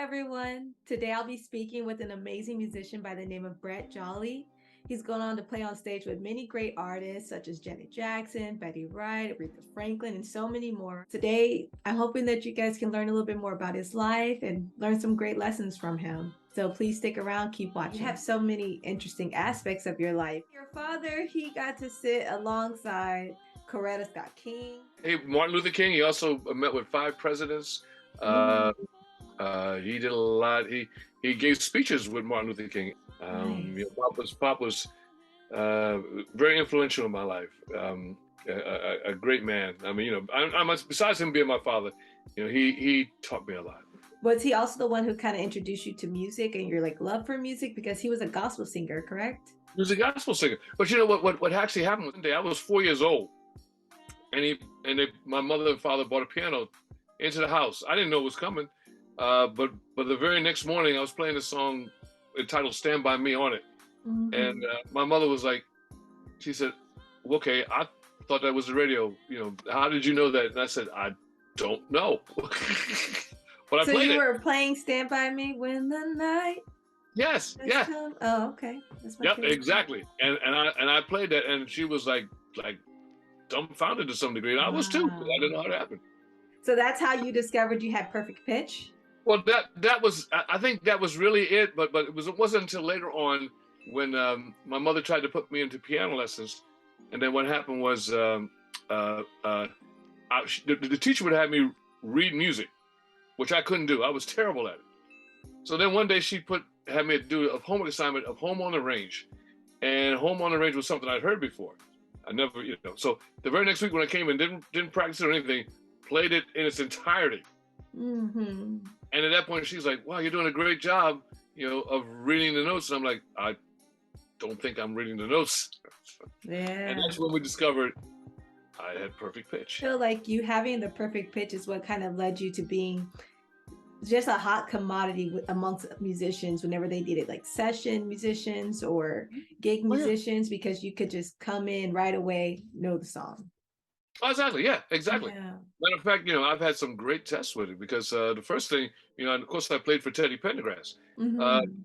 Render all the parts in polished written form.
everyone. Today I'll be speaking with an amazing musician by the name of Brett Jolly. He's gone on to play on stage with many great artists such as Janet Jackson, Betty Wright, Aretha Franklin, and so many more. Today, I'm hoping that you guys can learn a little bit more about his life and learn some great lessons from him. So please stick around, keep watching. You have so many interesting aspects of your life. Your father, he got to sit alongside Coretta Scott King. Hey, Martin Luther King. He also met with 5 presidents. He did a lot. He gave speeches with Martin Luther King. Nice. Pop was very influential in my life. A great man. I mean, besides him being my father, he taught me a lot. Was he also the one who kind of introduced you to music and your love for music, because he was a gospel singer, correct? He was a gospel singer. But you know what actually happened one day? I was 4 years old, and my mother and father brought a piano into the house. I didn't know it was coming, but the very next morning I was playing a song entitled "Stand By Me" on it, and my mother was like, she said, "Okay, I thought that was the radio. How did you know that?" And I said, "I don't know." But I so played you it. were playing "Stand By Me" when the night. Yes, yeah. Oh, okay. That's my Yep, favorite. exactly. And I played that, and she was like dumbfounded to some degree, and I was too. I didn't know how to happen. So that's how you discovered you had perfect pitch? Well, that was, I think that was really it. But it wasn't until later on when my mother tried to put me into piano lessons, and then what happened was the teacher would have me read music, which I couldn't do. I was terrible at it. So then one day she had me do a homework assignment of "Home on the Range," and "Home on the Range" was something I'd heard before. I never, So the very next week when I came in, didn't practice it or anything, played it in its entirety. Mm-hmm. And at that point, she's like, "Wow, you're doing a great job, of reading the notes." And I'm like, "I don't think I'm reading the notes." Yeah. And that's when we discovered I had perfect pitch. I feel like you having the perfect pitch is what kind of led you to being just a hot commodity amongst musicians whenever they needed session musicians or gig musicians, because you could just come in right away, know the song. Oh, exactly. Yeah, exactly. Yeah. Matter of fact, I've had some great tests with it because the first thing, and of course I played for Teddy Pendergrass.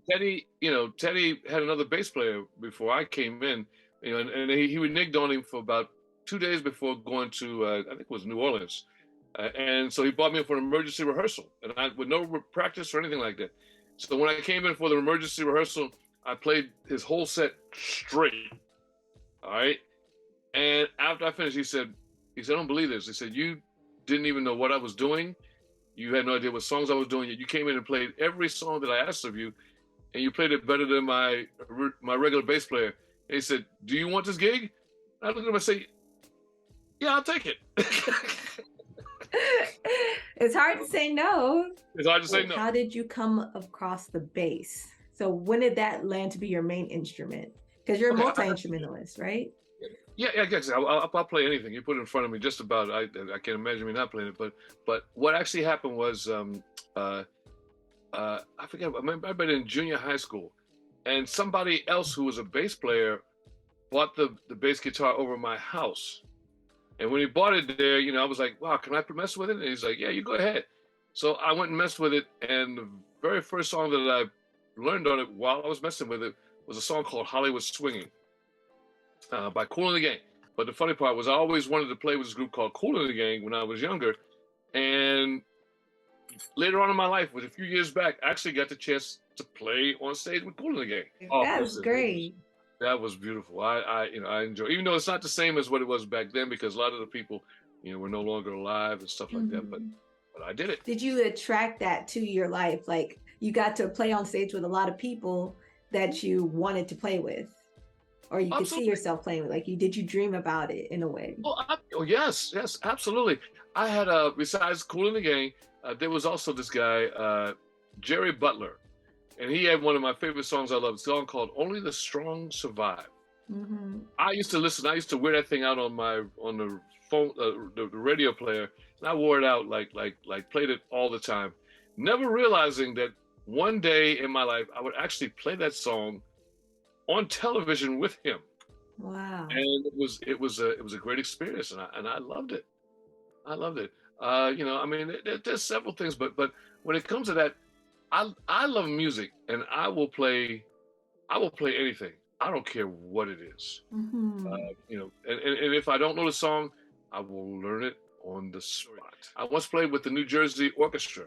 Teddy had another bass player before I came in, and he reneged on him for about 2 days before going to, I think it was New Orleans. And so he brought me in for an emergency rehearsal, and with no practice or anything like that. So when I came in for the emergency rehearsal, I played his whole set straight. All right. And after I finished, he said, "I don't believe this." He said, "You didn't even know what I was doing. You had no idea what songs I was doing. You came in and played every song that I asked of you, and you played it better than my regular bass player." And he said, "Do you want this gig?" And I looked at him and said, "Yeah, I'll take it." It's hard to say no. It's hard to say no. How did you come across the bass? So when did that land to be your main instrument? Because you're a multi-instrumentalist, right? Yeah, I guess I'll play anything you put in front of me. Just about. I can't imagine me not playing it. But what actually happened was, I forget. I might have been in junior high school, and somebody else who was a bass player bought the bass guitar over my house. And when he bought it there, I was like, "Wow, can I mess with it?" And he's like, "Yeah, you go ahead." So I went and messed with it, and the very first song that I learned on it while I was messing with it was a song called "Hollywood Swinging" by Kool and the Gang. But the funny part was I always wanted to play with this group called Kool and the Gang when I was younger. And later on in my life, with a few years back, I actually got the chance to play on stage with Kool and the Gang. That's great. That was beautiful. I enjoy, even though it's not the same as what it was back then, because a lot of the people, were no longer alive and stuff like that. But I did it. Did you attract that to your life? Like you got to play on stage with a lot of people that you wanted to play with, or you could see yourself playing with? Did you dream about it in a way? Oh yes, absolutely. I had besides Kool and the Gang, there was also this guy, Jerry Butler. And he had one of my favorite songs I love, a song called "Only the Strong Survive." I used to listen. I used to wear that thing out on the phone, the radio player, and I wore it out played it all the time, never realizing that one day in my life I would actually play that song on television with him. Wow! And it was a great experience, and I loved it. I loved it. There's several things, but when it comes to that, I love music, and I will play anything. I don't care what it is. Mm-hmm. You know, and if I don't know the song, I will learn it on the spot. I once played with the New Jersey Orchestra,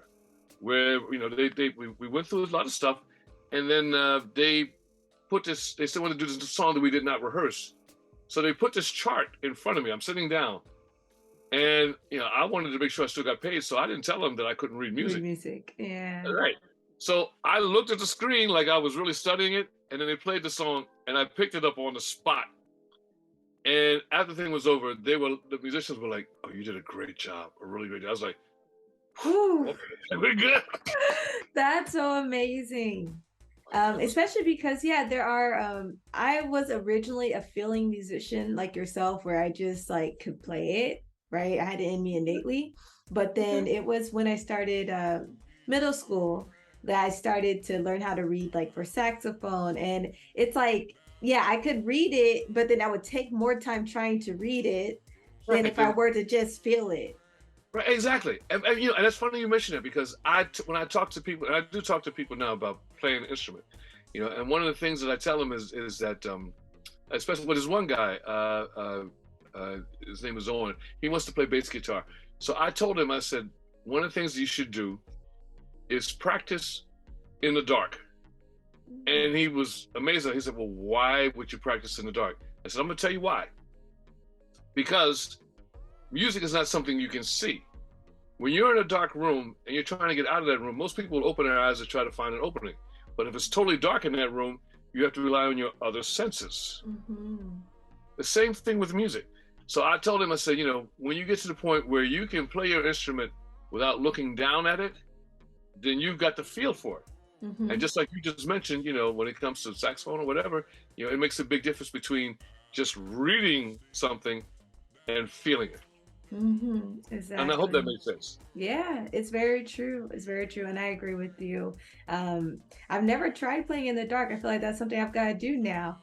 where you know we went through a lot of stuff, and then they put this. They still want to do this song that we did not rehearse, so they put this chart in front of me. I'm sitting down, and you know I wanted to make sure I still got paid, so I didn't tell them that I couldn't read Read music. music. Yeah. Right. So I looked at the screen like I was really studying it, and then they played the song, and I picked it up on the spot. And after the thing was over, the musicians were like, "Oh, you did a great job, a really great job." I was like, Whew. "Okay, we're good." That's so amazing. Especially because yeah, there are I was originally a feeling musician like yourself where I just like could play it, right? I had it in me innately. But then Okay. it was when I started middle school that I started to learn how to read like for saxophone. And it's like, yeah, I could read it, but then I would take more time trying to read it than Right. if I were to just feel it. Right. Exactly. And, you know, and it's funny you mention it because when I talk to people, and I do talk to people now about playing an instrument, you know, and one of the things that I tell them is that, especially with this one guy, his name is Owen. He wants to play bass guitar. So I told him, I said, one of the things you should do is practice in the dark. And he was amazed. He said, "Well, why would you practice in the dark?" I said, "I'm going to tell you why. Because music is not something you can see. When you're in a dark room and you're trying to get out of that room, most people will open their eyes to try to find an opening. But if it's totally dark in that room, you have to rely on your other senses. Mm-hmm. The same thing with music." So I told him, I said, you know, when you get to the point where you can play your instrument without looking down at it, then you've got the feel for it. And Mm-hmm. just like you just mentioned, you know, when it comes to saxophone or whatever, you know, it makes a big difference between just reading something and feeling it. Mm-hmm. And I hope that Exactly. makes sense. Yeah, it's very true. It's very true. And I agree with you. I've never tried playing in the dark. I feel like that's something I've got to do now.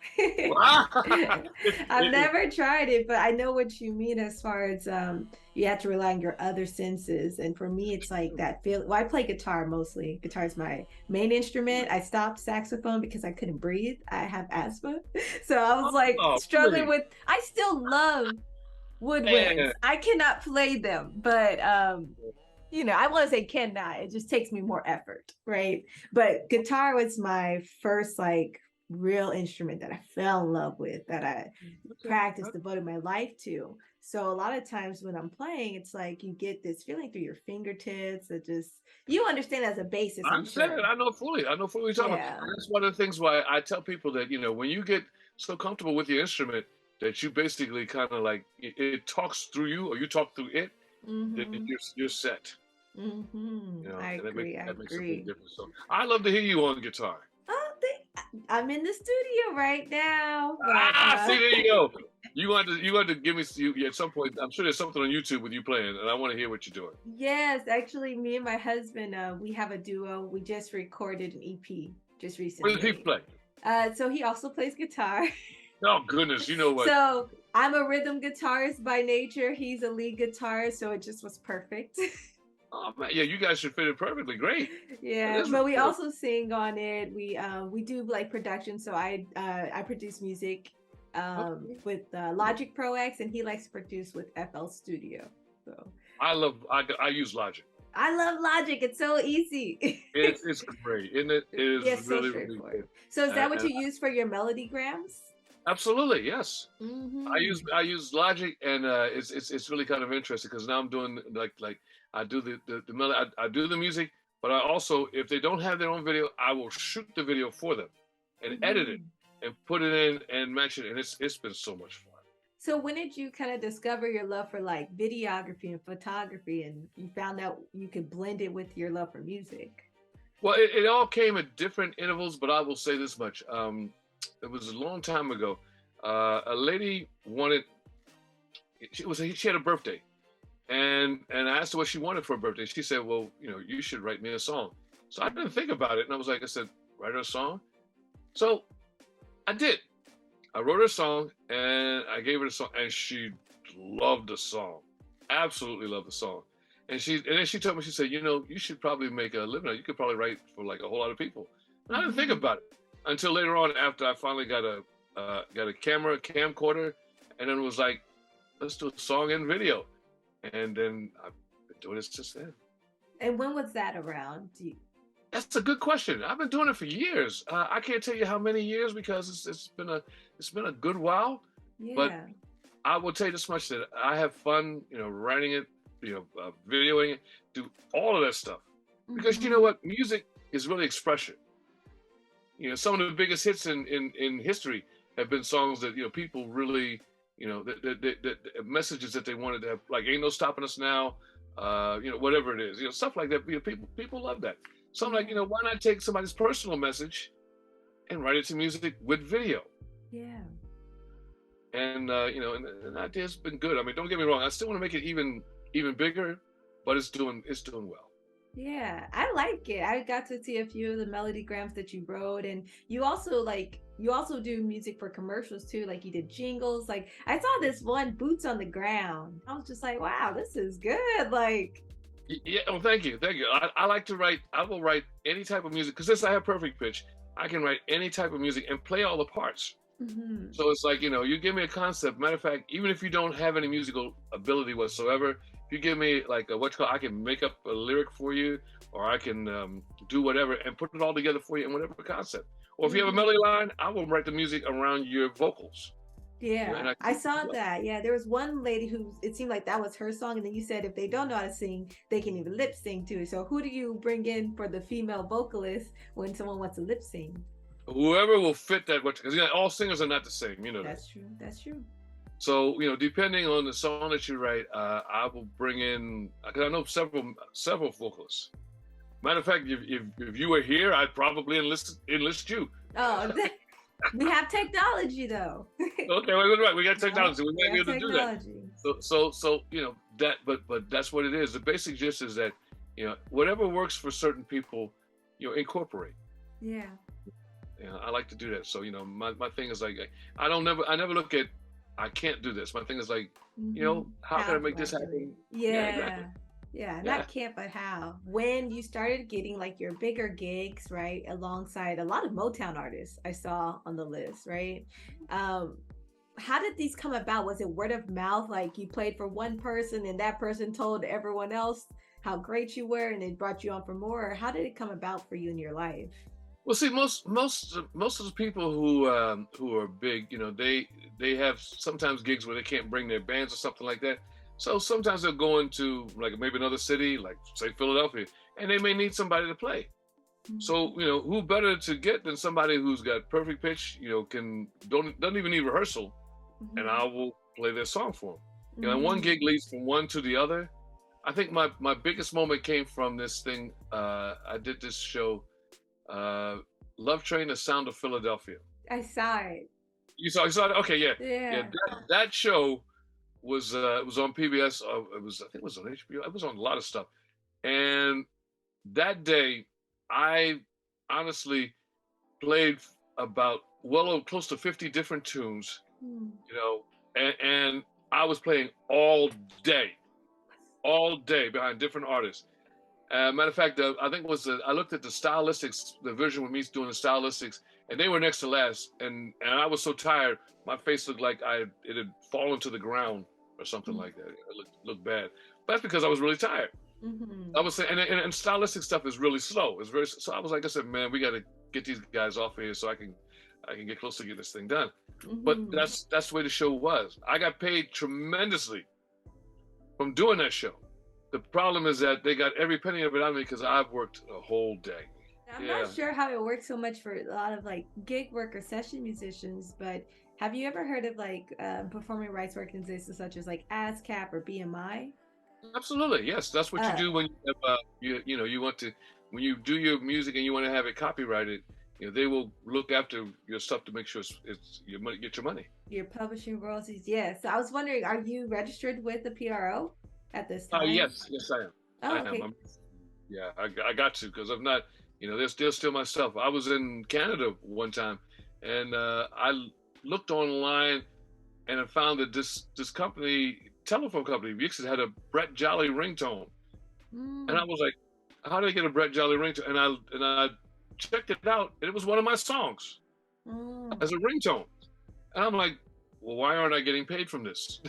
I've never tried it, but I know what you mean as far as you have to rely on your other senses. And for me, it's like that feel. Well, I play guitar mostly. Guitar is my main instrument. I stopped saxophone because I couldn't breathe. I have asthma. So I was like Oh, struggling really? with, I still love woodwinds. Man. I cannot play them, but I want to say cannot. It just takes me more effort, right? But guitar was my first like real instrument that I fell in love with, that I Okay. practiced, devoted my life to. So a lot of times when I'm playing, it's like you get this feeling through your fingertips that just you understand as a bassist, I I'm understand it. sure. I know fully. I know fully what you're talking about. Yeah. And that's one of the things why I tell people that, you know, when you get so comfortable with your instrument that you basically kind of like it talks through you or you talk through it, then Mm-hmm. you're set. Mm-hmm. You know, I and agree. I that makes a big agree. difference. So I love to hear you on guitar. Oh, I'm in the studio right now, but Ah, see, there you go. You want to give me you at some point. I'm sure there's something on YouTube with you playing, and I want to hear what you're doing. yes, actually, me and my husband, we have a duo. We just recorded an EP just What does he recently. play? So he also plays guitar. Oh goodness, you know what? So I'm a rhythm guitarist by nature. He's a lead guitarist, so it just was perfect. Oh man, yeah, you guys should fit in perfectly. Great. That Yeah, is but really we good. also sing on it. We do like production, so I produce music Okay. with Logic Pro X, and he likes to produce with FL Studio. So I use Logic. I love Logic. It's so easy. It's great, isn't it? It is Yeah, so really straightforward. good. So is that what And you use for your Melodygrams? absolutely, yes. Mm-hmm. I use Logic, and it's really kind of interesting because now I'm doing like I do I do the music, but I also if they don't have their own video, I will shoot the video for them and edit it Mm-hmm. and put it in and match it, and it's been so much fun. So when did you kind of discover your love for like videography and photography, and you found out you could blend it with your love for music? Well, it all came at different intervals, but I will say this much: it was a long time ago. A lady wanted she had a birthday, and I asked her what she wanted for her birthday. She said, "Well, you know, you should write me a song." So I didn't think about it, and I said, "Write her a song." So I did. I wrote her a song, and I gave her the song, and she loved the song, absolutely loved the song. And then she told me, she said, you know, you should probably make a living. You could probably write for like a whole lot of people. And I didn't think about it until later on, after I finally got a camcorder, and then it was like, let's do a song and video. And then I've been doing this since then. And when was that around? That's a good question. I've been doing it for years. I can't tell you how many years, because it's been a good while. Yeah. But I will tell you this much, that I have fun, you know, writing it, you know, videoing it, do all of that stuff. Because you know what? Music is really expression. You know, some of the biggest hits in history have been songs that, you know, people really, you know, the messages that they wanted to have, like "Ain't No Stopping Us Now," you know, whatever it is, you know, stuff like that. You know, people love that. So I'm like, you know, why not take somebody's personal message and write it to music with video? Yeah. And you know, and the idea's been good. I mean, don't get me wrong. I still want to make it even bigger, but it's doing well. Yeah, I like it. I got to see a few of the Melodygrams that you wrote, and you also do music for commercials too. Like you did jingles. Like I saw this one, "Boots on the Ground." I was just like, wow, this is good. Like, Yeah. Oh, thank you. I like to write. I will write any type of music, because since I have perfect pitch, I can write any type of music and play all the parts. So it's like, you know, you give me a concept. Matter of fact, even if you don't have any musical ability whatsoever, if you give me like I can make up a lyric for you, or I can do whatever and put it all together for you in whatever concept. Or if you have a melody line, I will write the music around your vocals. yeah, And I saw that. Yeah, there was one lady who it seemed like that was her song, and then you said if they don't know how to sing, they can even lip sync too. So who do you bring in for the female vocalist when someone wants to lip sync? Whoever will fit that, because you know, all singers are not the same, you know. That's true. That's true. So, you know, depending on the song that you write, I will bring in, because I know several vocalists. Matter of fact, if you were here, I'd probably enlist you. Oh, we have technology though. Okay, right. We got technology. We might be able to do that. So you know that, but that's what it is. The basic gist is that, you know, whatever works for certain people, you know, incorporate. Yeah. You know, I like to do that. So, you know, my thing is like, I never look at, I can't do this. My thing is like, you know, how can I make this happen? Yeah. Exactly. Yeah, not can't, but how. When you started getting like your bigger gigs, right, alongside a lot of Motown artists I saw on the list, right? How did these come about? Was it word of mouth? Like you played for one person and that person told everyone else how great you were and it brought you on for more? Or how did it come about for you in your life? Well, see, most of the people who are big, you know, they have sometimes gigs where they can't bring their bands or something like that. So sometimes they'll go into like maybe another city, like say Philadelphia, and they may need somebody to play. So, you know, who better to get than somebody who's got perfect pitch, you know, doesn't even need rehearsal, and I will play their song for them. You know, and one gig leads from one to the other. I think my biggest moment came from this thing. I did this show, Love Train: The Sound of Philadelphia. I saw it. You saw it? Okay, yeah. Yeah. That show was it was on PBS. I think it was on HBO. It was on a lot of stuff. And that day, I honestly played about close to 50 different tunes. You know, and I was playing all day behind different artists. Matter of fact, I think it was I looked at the stylistics, the version with me doing the stylistics, and they were next to last. And I was so tired, my face looked like it had fallen to the ground or something like that. It looked bad. But that's because I was really tired. I was saying, and stylistic stuff is really slow. It's very so. I said, man, we got to get these guys off here so I can get close to get this thing done. But that's the way the show was. I got paid tremendously from doing that show. The problem is that they got every penny of it out of me because I've worked a whole day. I'm not sure how it works so much for a lot of like gig work or session musicians, but have you ever heard of like performing rights organizations such as like ASCAP or BMI? Absolutely, yes. That's what you do when you have, you want to, when you do your music and you want to have it copyrighted. You know, they will look after your stuff to make sure it's your money, get your money. Your publishing royalties, yes. So I was wondering, are you registered with the PRO at this time? Yes, I am. Oh, okay. I got to, because if not, you know, they'll steal my stuff. I was in Canada one time, and I looked online, and I found that this company, telephone company, Vixen, had a Brett Jolly ringtone, And I Mm. was like, how did I get a Brett Jolly ringtone? And I checked it out, and it was one of my songs Mm. as a ringtone. And I'm like, well, why aren't I getting paid from this?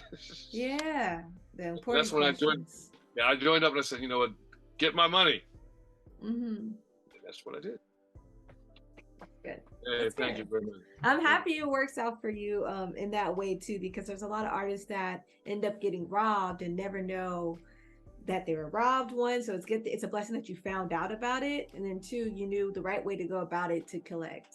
Yeah, the That's important when I joined. questions. Yeah, I joined up and I said, you know what, get my money. Hmm. And that's what I did. Good. Hey, That's thank you good. very much. I'm Thank happy it works out for you in that way too, because there's a lot of artists that end up getting robbed and never know that they were robbed. One, so it's good. It's a blessing that you found out about it, and then two, you knew the right way to go about it to collect.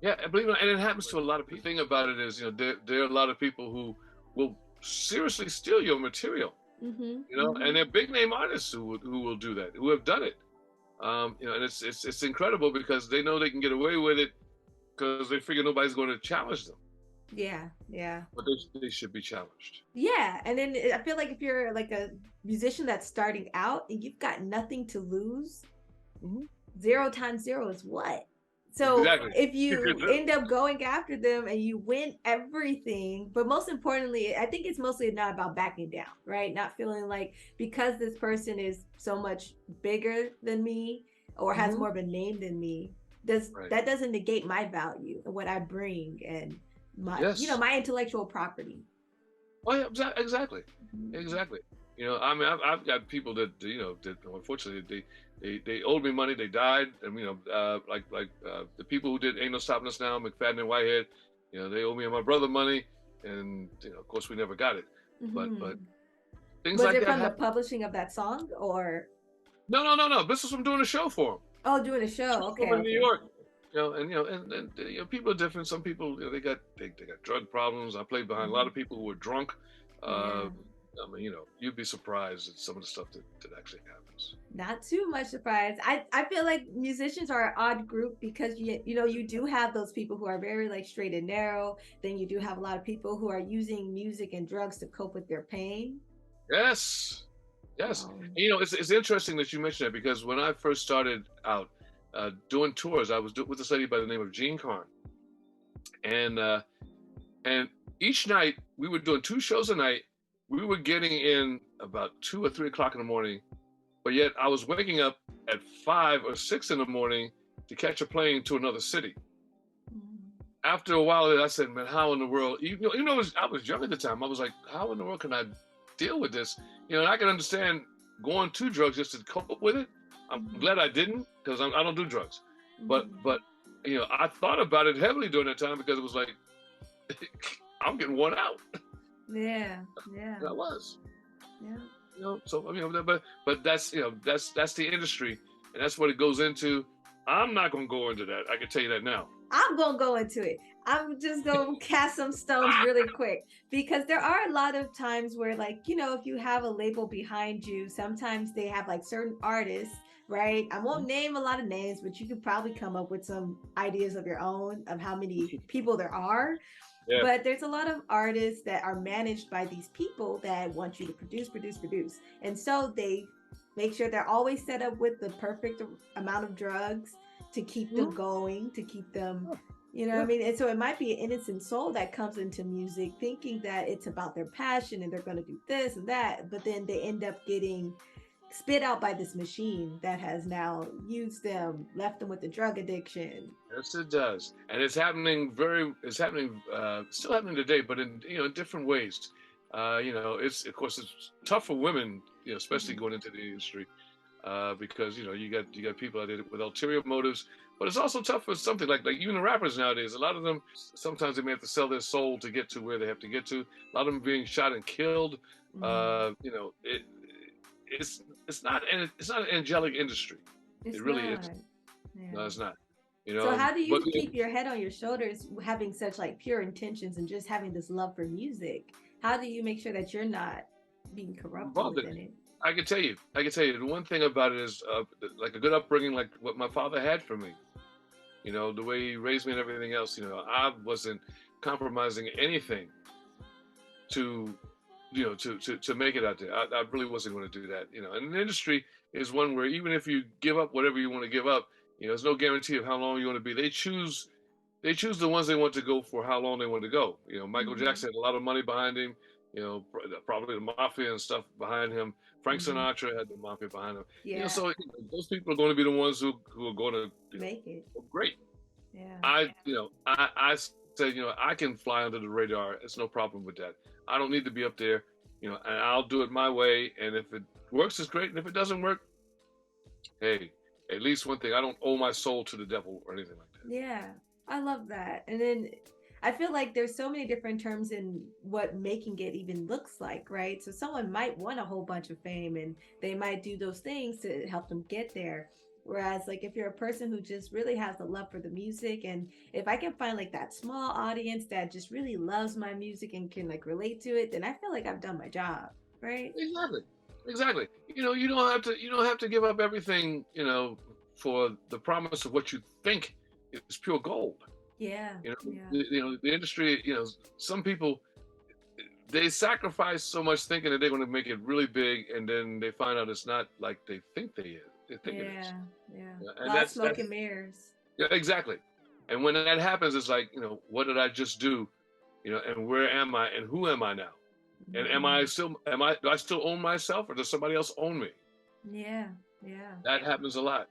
Yeah, I believe it, and it happens to a lot of people. The thing about it is, there are a lot of people who will seriously steal your material, Mm-hmm. and Mm-hmm. they're big name artists who will do that, who have done it. And it's incredible because they know they can get away with it because they figure nobody's going to challenge them, Yeah, yeah. but they should be challenged. Yeah, and then I feel like if you're like a musician that's starting out and you've got nothing to lose, Hmm. zero times zero is what? So Exactly. if you end up going after them and you win everything, but most importantly, I think it's mostly not about backing down, right? Not feeling like because this person is so much bigger than me or has Hmm. more of a name than me, does Right. that doesn't negate my value and what I bring and my Yes. my intellectual property. Oh yeah. Exactly. Mhm. Exactly. I mean, I've got people that that unfortunately they owed me money. They died, and the people who did "Ain't No Stopping Us Now," McFadden and Whitehead, they owe me and my brother money, and of course we never got it. But Mhm. things Was like it that from the happen. publishing of that song or No, no, no, no. This is from doing a show for them. oh doing a show? Show for Okay, them in New okay. York. And people are different. Some people, they got drug problems. I played behind a lot Mhm. of people who were drunk. Uh, Yeah. I mean, you'd be surprised at some of the stuff that actually happens. Not too much surprise. I feel like musicians are an odd group because you do have those people who are very like straight and narrow. Then you do have a lot of people who are using music and drugs to cope with their pain. Yes, yes. Um, And, it's interesting that you mentioned that because when I first started out doing tours, I was with this lady by the name of Jean Carn, and and each night we were doing two shows a night. We were getting in about 2 or 3 o'clock in the morning, but yet I was waking up at 5 or 6 in the morning to catch a plane to another city. After a while, I said, "Man, how in the world?" I was young at the time. I was like, "How in the world can I deal with this?" And I can understand going to drugs just to cope with it. I'm mhm, glad I didn't because I don't do drugs. But mhm. but I thought about it heavily during that time because it was like I'm getting worn out. Yeah, yeah, And I was. yeah. So I mean, but that's that's the industry, and that's what it goes into. I'm not gonna go into that. I can tell you that now. I'm gonna go into it. I'm just gonna cast some stones really quick because there are a lot of times where, like, if you have a label behind you, sometimes they have like certain artists, right? I won't name a lot of names, but you could probably come up with some ideas of your own of how many people there are. Yeah. But there's a lot of artists that are managed by these people that want you to produce, produce, produce. And so they make sure they're always set up with the perfect amount of drugs to keep them Mhm. going, to keep them, you know what I Yeah. mean? And so it might be an innocent soul that comes into music thinking that it's about their passion and they're going to do this and that, but then they end up getting spit out by this machine that has now used them, left them with the drug addiction. Yes, it does, and It's happening. Still happening today, but in different ways. It's of course it's tough for women, especially Mhm. going into the industry, because you got people out there with ulterior motives. But it's also tough for something like even the rappers nowadays. A lot of them sometimes they may have to sell their soul to get to where they have to get to. A lot of them being shot and killed. Mm. It's it's not an angelic industry. It It's really not. isn't. Yeah. No, it's not. So how do But you keep your head on your shoulders having such like pure intentions and just having this love for music? How do you make sure that you're not being corrupted involved in it. within it? I can tell you. The one thing about it is, like a good upbringing, like what my father had for me. The way he raised me and everything else. I wasn't compromising anything to, to make it out there. I really wasn't going to do that. And the industry is one where even if you give up whatever you want to give up, there's no guarantee of how long you want to be. They choose the ones they want to go for how long they want to go. Michael Mhm. Jackson had a lot of money behind him. You know, probably the mafia and stuff behind him. Frank Hmm. Sinatra had the mafia behind him. You know, Yeah. so those people are going to be the ones who are going to, Make it. go great. Yeah. I said, I can fly under the radar. It's no problem with that. I don't need to be up there, and I'll do it my way. And if it works, it's great. And if it doesn't work, hey, at least one thing, I don't owe my soul to the devil or anything like that. Yeah, I love that. And then I feel like there's so many different terms in what making it even looks like, right? So someone might want a whole bunch of fame and they might do those things to help them get there. Whereas, like, if you're a person who just really has a love for the music, and if I can find like that small audience that just really loves my music and can like relate to it, then I feel like I've done my job, right? Exactly, exactly. You don't have to give up everything, for the promise of what you think is pure gold. Yeah, You know, yeah, the industry. Some people, they sacrifice so much thinking that they're going to make it really big, and then they find out it's not like they think it is. yeah, yeah. Yeah, A and lot of that's smoke and mirrors. yeah, exactly. And when that happens, it's like, what did I just do? And where am I, and who am I now? And Hmm. do I still own myself, or does somebody else own me? Yeah, yeah. That happens a lot.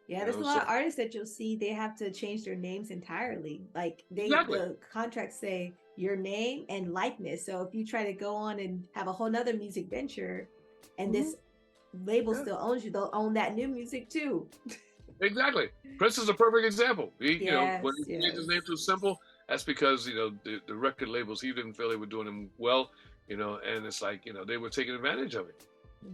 Yeah, there's a So lot of artists that you'll see they have to change their names entirely. Like exactly. the contracts say your name and likeness. So if you try to go on and have a whole nother music venture and Hmm. this label Yeah, still owns you, they'll own that new music too. exactly. Prince is a perfect example. When Yes, he changed his yes. name to Simple, that's because the record labels, he didn't feel they were doing him well. And it's like, they were taking advantage of it,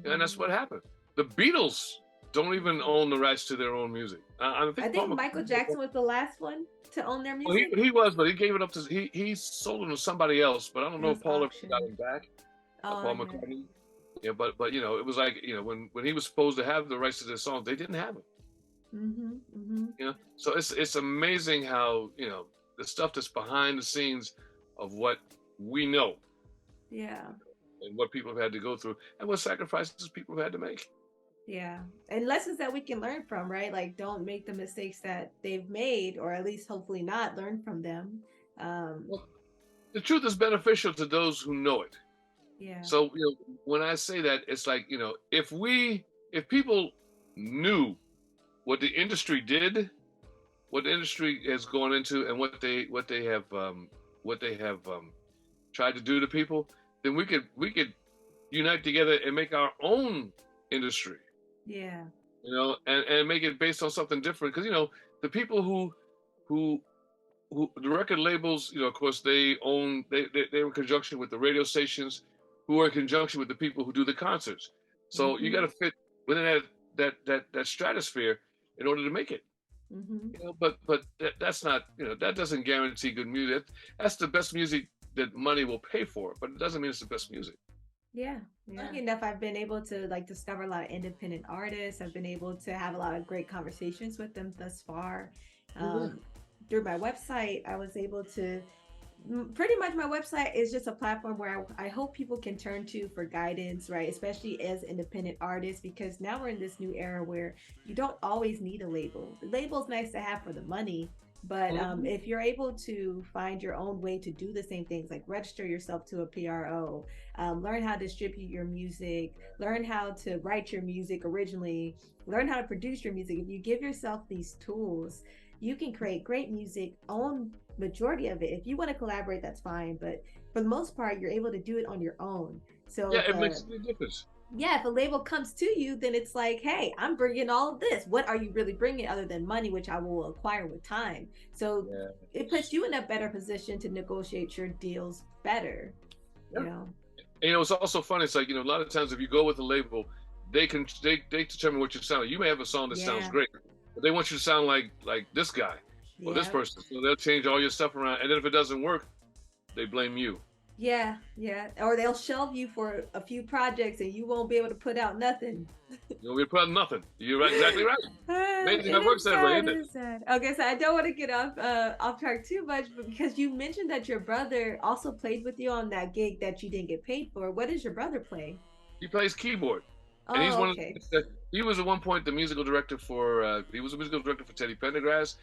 and that's Hmm. what happened. The Beatles don't even own the rights to their own music. I I think Paul think Michael McCartney. Jackson was the last one to own their Well, music. he was, but he gave it up to he sold them to somebody else. But I don't It know if was Paul ever got auction. him back. Oh Paul yeah. McCartney. Yeah, but it was like, when he was supposed to have the rights to their songs, they didn't have it. Hmm. Hmm. So it's amazing how the stuff that's behind the scenes of what we know Yeah. and what people have had to go through and what sacrifices people have had to make. Yeah. And lessons that we can learn from, right? Like don't make the mistakes that they've made, or at least hopefully not learn from them. Um, Well, the truth is beneficial to those who know it. yeah. So when I say that, it's like, if people knew what the industry did, what the industry has gone into, and what they have tried to do to people, then we could unite together and make our own industry, Yeah. and make it based on something different. Because the people who the record labels, of course, they're in conjunction with the radio stations, who are in conjunction with the people who do the concerts. So you got Hmm. to fit within that stratosphere in order to make it. Hmm. But that's not, that doesn't guarantee good music. That's the best music that money will pay for, but it doesn't mean it's the best music. Yeah. Lucky enough, I've been able to like discover a lot of independent artists. I've been able to have a lot of great conversations with them thus far. Oh, yeah. Um, Through my website, I was able to pretty much my website is just a platform where I hope people can turn to for guidance, right? Especially as independent artists, because now we're in this new era where you don't always need a label. The label's nice to have for the money, but Mhm. if you're able to find your own way to do the same things, like register yourself to a PRO, learn how to distribute your music, learn how to write your music originally, learn how to produce your music. If you give yourself these tools, you can create great music, own majority of it. If you want to collaborate, that's fine, but for the most part, you're able to do it on your own. So Yeah, it makes a difference. if a label comes to you, then it's like, hey, I'm bringing all of this. What are you really bringing other than money, which I will acquire with time? So it puts Yes. you in a better position to negotiate your deals better, Yeah. you know? And it's also funny. It's like, a lot of times if you go with a label, they determine what you sound like. You may have a song that sounds Yeah. great, but they want you to sound like this guy or this Yeah. person. So they'll change all your stuff around, and then if it doesn't work, they blame you. Yeah. Yeah. Or they'll shelve you for a few projects and you won't be able to put out nothing. We put out nothing. You're exactly right. Amazing how It it works is that way, sad. isn't It it? is sad. Okay, so I don't want to get off track too much, but because you mentioned that your brother also played with you on that gig that you didn't get paid for. What does your brother play? He plays keyboard, and he's Oh, one of okay. he was at one point the musical director for he was a musical director for Teddy Pendergrass,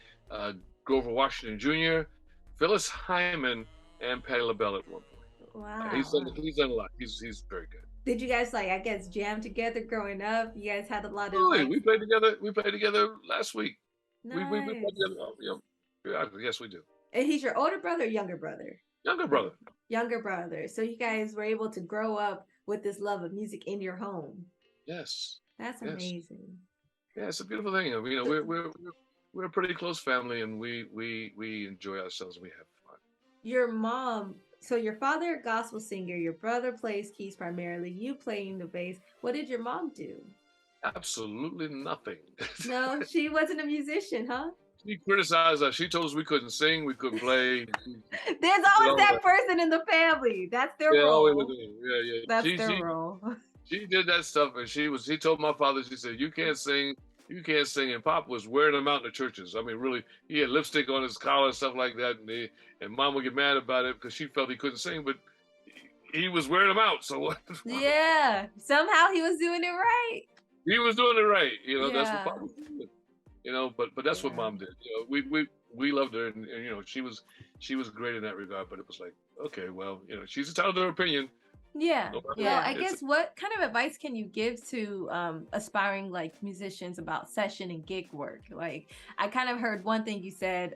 Grover Washington Jr., Phyllis Hyman, and Patti LaBelle at one point. Wow. He's done a lot. He's very good. Did you guys like, I guess, jam together growing up? You guys had a lot of Oh, like, we played together. We played together last week. We played nice. together. You know, periodically. Yes, we do. And he's your older brother or younger brother? Younger Like brother. younger brother. So you guys were able to grow up with this love of music in your home. Yes, That's yes, amazing. yeah. It's a beautiful thing. You know, So we're a pretty close family, and we enjoy ourselves. And we have fun. your mom, so your father a gospel singer, your brother plays keys primarily, you playing the bass. What did your mom do? Absolutely nothing. No, she wasn't a musician, huh? She criticized us. She told us we couldn't sing, we couldn't play. There's Did always all that that. person in the family. That's their Yeah, always. role. Yeah, yeah. That's their role. She did that stuff, and she told my father. She said, "You can't sing, you can't sing." And Pop was wearing them out in the churches. I mean, really, he had lipstick on his collar and stuff like that. And Mom would get mad about it because she felt he couldn't sing, but he was wearing them out. So Yeah. Somehow he was doing it right. he was doing it right. You know, that's what Yeah. Pop was doing. You know, but that's what Yeah. Mom did. You know, we loved her, and you know, she was great in that regard. But it was like, okay, well, you know, she's entitled to her opinion. Yeah. No matter Well, what. I It's guess what kind of advice can you give to aspiring like musicians about session and gig work? Like I kind of heard one thing you said,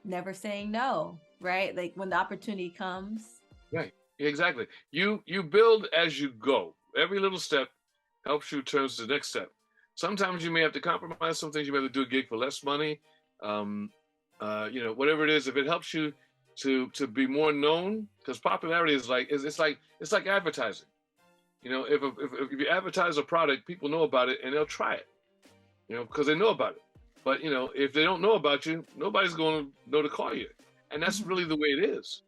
never saying no, right? Like when the opportunity comes. right. Exactly. You build as you go. Every little step helps you turns to the next step. Sometimes you may have to compromise. Some things you may have to do a gig for less money. Um, you know, whatever it is, if it helps you to be more known, because popularity is like it's like advertising. You know, if you advertise a product, people know about it and they'll try it. You know, because they know about it. But you know, if they don't know about you, nobody's going to know to call you, and that's Mhm. really the way it is.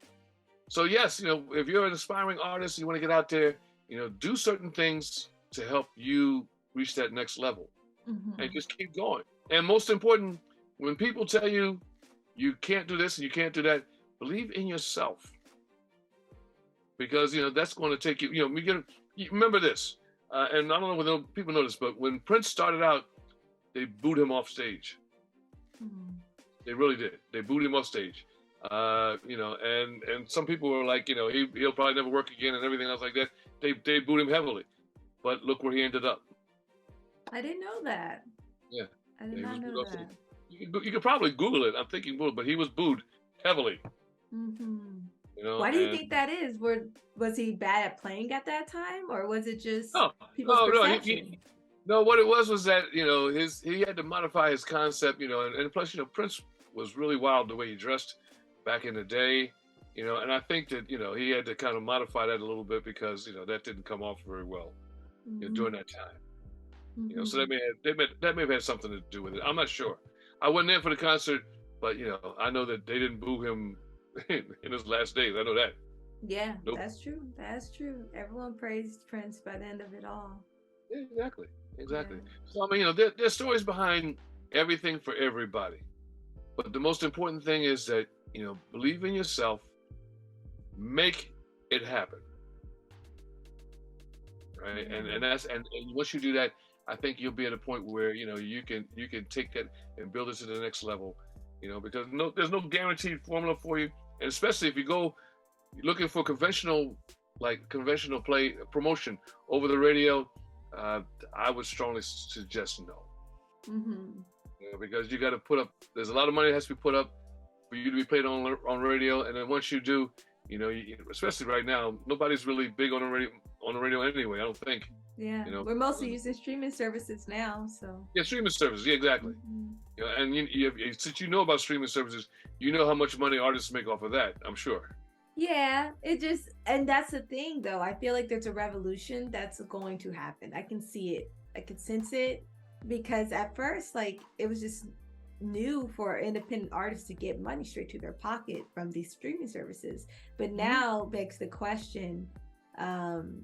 So yes, you know, if you're an aspiring artist, you want to get out there, you know, do certain things to help you reach that next level, and Mhm. just keep going. And most important, when people tell you you can't do this and you can't do that, believe in yourself, because you know that's going to take you. You know, you remember this, and I don't know whether people know this, but when Prince started out, they booed him off stage. Mhm. They really did. They booed him off stage. You know, and some people were like, you know, he'll probably never work again and everything else like that. They booed him heavily, but look where he ended up. I didn't know that. Yeah, I did he was not booed know off stage. that. You could probably Google it. I'm thinking Google, but he was booed heavily. Hmm. You know, Why do you and think that is? Was he bad at playing at that time, or was it just no, people's no, no, perception? no. What it was that you know he had to modify his concept. You know, and plus you know Prince was really wild the way he dressed back in the day. You know, and I think that you know he had to kind of modify that a little bit because you know that didn't come off very well, you know, Hmm. during that time. You know, so Hmm. that may have had something to do with it. I'm not sure. I wasn't there for the concert, but you know, I know that they didn't boo him in his last days. I know that. Yeah, Nope. that's true. That's true. Everyone praised Prince by the end of it all. Yeah, exactly. Yeah. Exactly. So I mean, you know, there's stories behind everything for everybody. But the most important thing is that you know, believe in yourself, make it happen, right? Yeah. And once you do that, I think you'll be at a point where you know you can take that and build it to the next level. You know, because there's no guaranteed formula for you, and especially if you go looking for conventional play promotion over the radio, uh, I would strongly suggest no. Hmm. You know, because you got to put up. There's a lot of money that has to be put up for you to be played on radio, and then once you do, you know, especially right now, nobody's really big on the radio anyway. I don't think. Yeah. You know, We're mostly using streaming services now, so. yeah, streaming services, yeah, exactly. Mhm. You know, and since you know about streaming services, you know how much money artists make off of that. I'm sure. Yeah, it just, and that's the thing though. I feel like there's a revolution that's going to happen. I can see it. I can sense it because at first, like, it was just new for independent artists to get money straight to their pocket from these streaming services. But Mhm. now begs the question, um,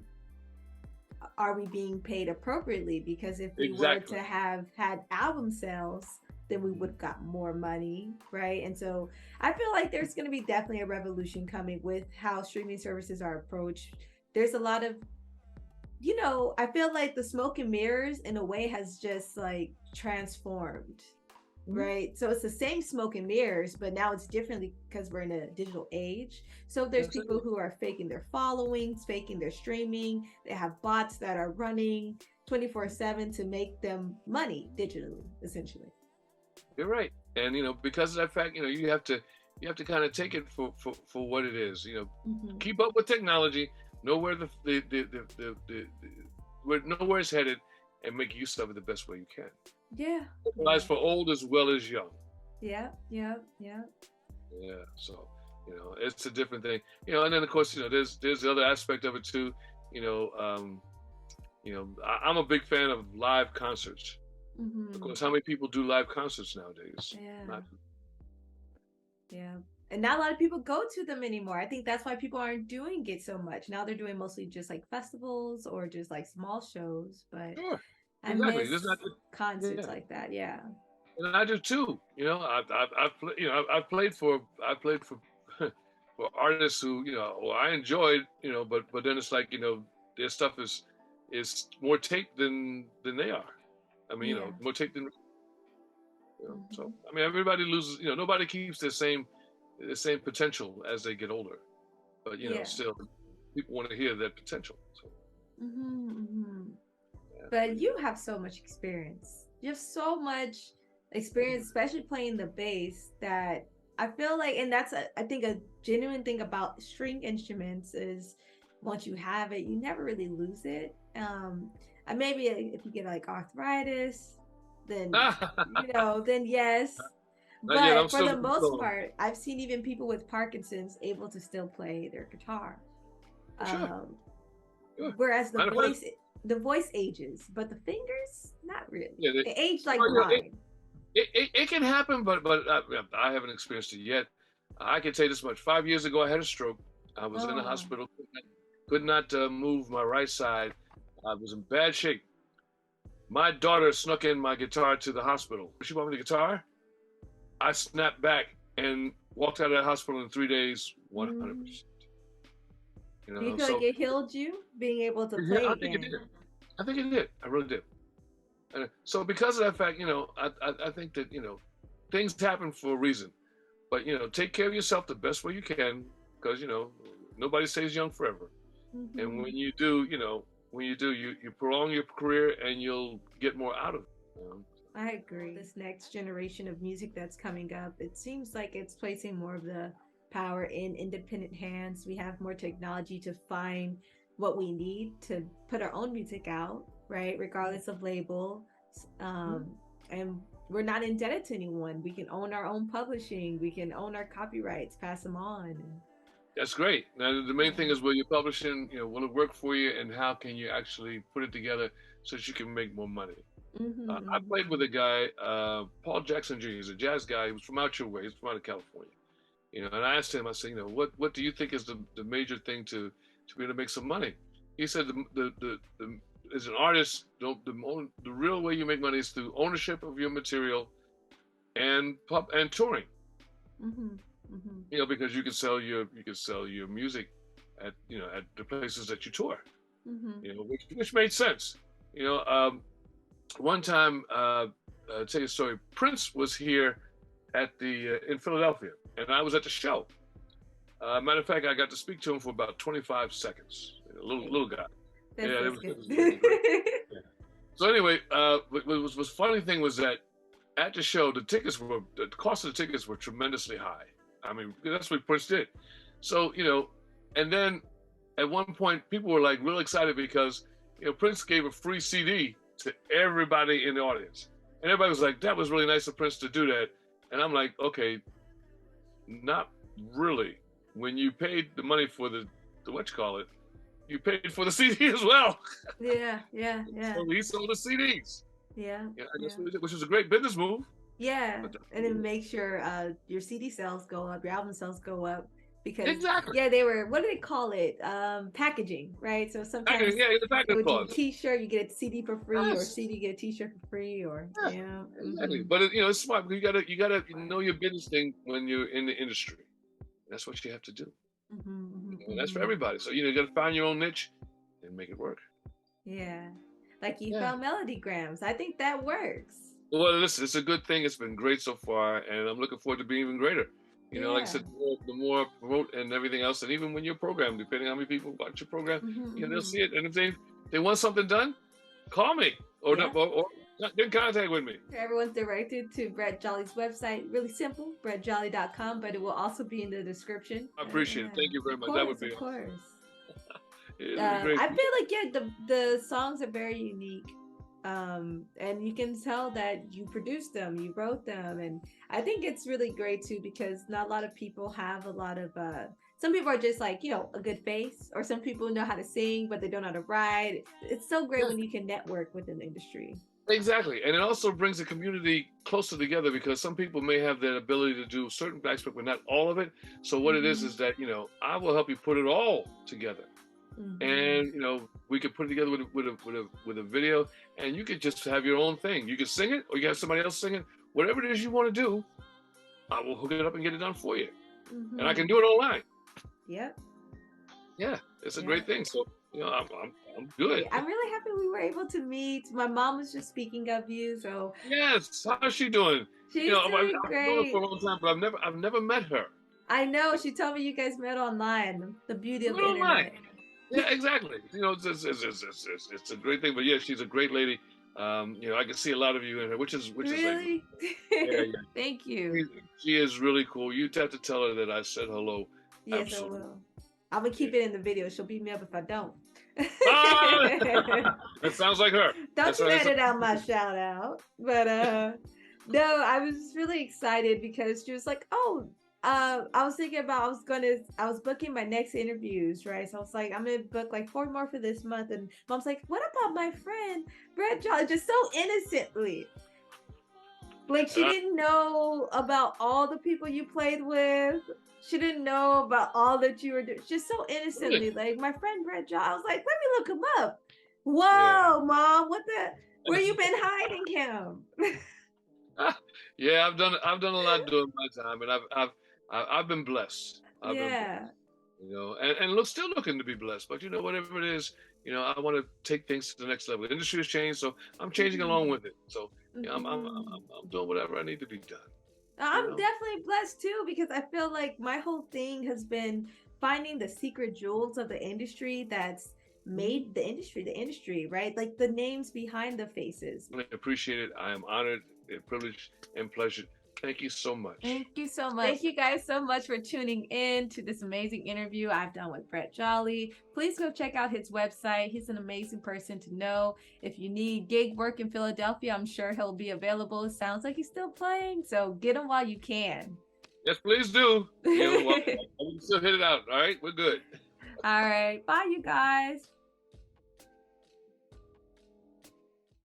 are we being paid appropriately? Because if we were to Exactly. have had album sales, then we would have got more money, right? And so I feel like there's going to be definitely a revolution coming with how streaming services are approached. There's a lot of, I feel like the smoke and mirrors in a way has just like transformed Mhm. right? So it's the same smoke and mirrors, but now it's differently because we're in a digital age. So there's That's people it. who are faking their followings, faking their streaming. They have bots that are running 24/7 to make them money digitally, essentially. You're right. And because of that fact, you have to kind of take it for what it is. Hmm. Keep up with technology, know where know where it's headed, and make use of it the best way you can. Yeah, It applies yeah, for old as well as young. yeah, yeah, yeah. Yeah. So, it's a different thing. And then of course, there's the other aspect of it too. You know, I'm a big fan of live concerts. Of Hmm. course, how many people do live concerts nowadays? Yeah, Not. yeah. And not a lot of people go to them anymore. I think that's why people aren't doing it so much. Now they're doing mostly just like festivals or just like small shows. But Sure. I Exactly. miss There's not. concerts Yeah. like that. Yeah. And I do too. I've played for for artists who I enjoyed, but then it's like their stuff is more taped than they are. I mean, Yeah. more taped than. So Hmm. I mean, everybody loses. Nobody keeps the same potential as they get older. But Yeah. still, people want to hear that potential. So Hmm. Hmm. yeah, but But you have so much experience. You have so much experience, especially playing the bass, that I feel like, and that's I think a genuine thing about string instruments is once you have it, you never really lose it. And maybe if you get like arthritis, then then yes. not yet. I'm But for still the going most strong. part, I've seen even people with Parkinson's able to still play their guitar. For sure. Um, Sure. Whereas Matter of fact, the voice ages, but the fingers, not really. yeah, They age like well, wine. it can happen, but I haven't experienced it yet. I can tell you this much: 5 years ago, I had a stroke. I was in the Oh. hospital, could not move my right side. I was in bad shape. My daughter snuck in my guitar to the hospital. She bought me the guitar. I snapped back and walked out of that hospital in 3 days, Mm. 100%. Do you feel like So it healed you being able to yeah, play I think it again? did. I think it did. I really did. And so because of that fact, I think that things happen for a reason. But take care of yourself the best way you can, because nobody stays young forever. And Hmm. when you do, you prolong your career and you'll get more out of it. I agree. This next generation of music that's coming up, it seems like it's placing more of the power in independent hands. We have more technology to find what we need to put our own music out, right? Regardless of label. Mhm. Um, and we're not indebted to anyone. We can own our own publishing, we can own our copyrights, pass them on. That's great. Now the main Yeah. thing is, will your publishing, will it work for you, and how can you actually put it together so that you can make more money? I Mm-hmm. played with a guy, Paul Jackson Jr. He's a jazz guy. He was from out your way. He's from out of California. And I asked him. I said, what do you think is the major thing to be able to make some money? He said the as an artist, the real way you make money is through ownership of your material and and touring. Mm-hmm. Mm-hmm. Because you can sell your music at the places that you tour. Mm-hmm. Which made sense. You know, one time, I'll tell you a story. Prince was here at the in Philadelphia, and I was at the show. Matter of fact, I got to speak to him for about 25 seconds. Little Hey, guy. that's Yeah, that's good. it was great. Yeah. So anyway, what was funny thing was that at the show, the cost of the tickets were tremendously high. I mean, that's what Prince did. So and then at one point, people were like real excited because Prince gave a free CD to everybody in the audience, and everybody was like, "That was really nice of Prince to do that." And I'm like, "Okay, not really. When you paid the money for the what you call it, you paid for the CD as well." Yeah, yeah, yeah, So he sold the CDs. yeah, Yeah, I guess yeah. which was a great business move. Yeah, But that's and what it it is. makes your CD sales go up, your album sales go up because Exactly. yeah, they were, what do they call it? Packaging, right? So sometimes Yeah, the they package would do clause. t-shirt, you get a CD for free, or Yes. CD get a t-shirt for free, or Yeah. yeah. Exactly. Mm-hmm. But it's smart. You gotta know your business thing when you're in the industry. That's what you have to do. Mm-hmm, mm-hmm, And that's for mm-hmm. everybody. So you gotta find your own niche and make it work. Yeah. Like you Yeah. found Melodygrams. I think that works. Well, listen, it's a good thing. It's been great so far, and I'm looking forward to being even greater. Like I Yeah. said, the more I promote and everything else, and even when your program, depending on how many people watch your program, they'll Hmm. see it. And if they want something done, call me or Yeah. not, or get in contact with me. Everyone's directed to Brett Jolly's website. Really simple, brettjolly.com, but it will also be in the description. I appreciate it. Yeah, Thank you very of much. That would course, be of awesome. course. It'll be great. I feel like the songs are very unique, and you can tell that you produced them, you wrote them, and I think it's really great too because not a lot of people have a lot of. Some people are just like a good face, or some people know how to sing but they don't know how to write. It's so great Yeah, when you can network within the industry. exactly. And it also brings the community closer together because some people may have that ability to do certain aspect, but not all of it. So what it Hmm. is that I will help you put it all together. Hmm. And we could put it together with a video, and you could just have your own thing. You could sing it, or you have somebody else sing it. Whatever it is you want to do, I will hook it up and get it done for you, and I can Hmm. do it online. Yep. Yeah, it's a great Yep. thing. So I'm good. Yeah, I'm really happy we were able to meet. My mom was just speaking of you, so Yes, how's she doing? she's doing I've known her for great. a long time, but I've never met her. I know. She told me you guys met online. The beauty We of met the online. internet. Yeah, exactly. It's a great thing. But yeah, she's a great lady. I can see a lot of you in her, which is like, Really? yeah, yeah. Thank you. She, she is really cool. You have to tell her that I said hello. Yes, I Absolutely. will. I'm gonna Yeah. keep it in the video. She'll beat me up if I don't. Ah, that sounds like her. Don't That's you that's edit out my shout out. But no, I was just really excited because she was like, "Oh, I was thinking about I was booking my next interviews, right? So I was like, I'm gonna book like 4 more for this month." And mom's like, "What about my friend Brett Jolly?" Just so innocently, like she uh, didn't know about all the people you played with. She didn't know about all that you were doing. Just so really. innocently, like my friend Brett Jolly. I was like, "Let me look him up." Yeah. Whoa, mom, what the? Where you been hiding him? Yeah, I've done a lot during my time, and I've been blessed. I've been blessed. Yeah. And still looking to be blessed. But whatever it is, I want to take things to the next level. The industry has changed, so I'm changing along Hmm. with it. So Hmm. I'm doing whatever I need to be done. You I'm know. definitely blessed too because I feel like my whole thing has been finding the secret jewels of the industry that's Mhm. made the industry, right? Like the names behind the faces. I appreciate it. I am honored, privileged, and pleasured. Thank you so much. Thank you so much. Thank you guys so much for tuning in to this amazing interview I've done with Brett Jolly. Please go check out his website. He's an amazing person to know. If you need gig work in Philadelphia, I'm sure he'll be available. It sounds like he's still playing, so get him while you can. Yes, please do. Well, we can still hit it out. All right, we're good. All right. Bye, you guys.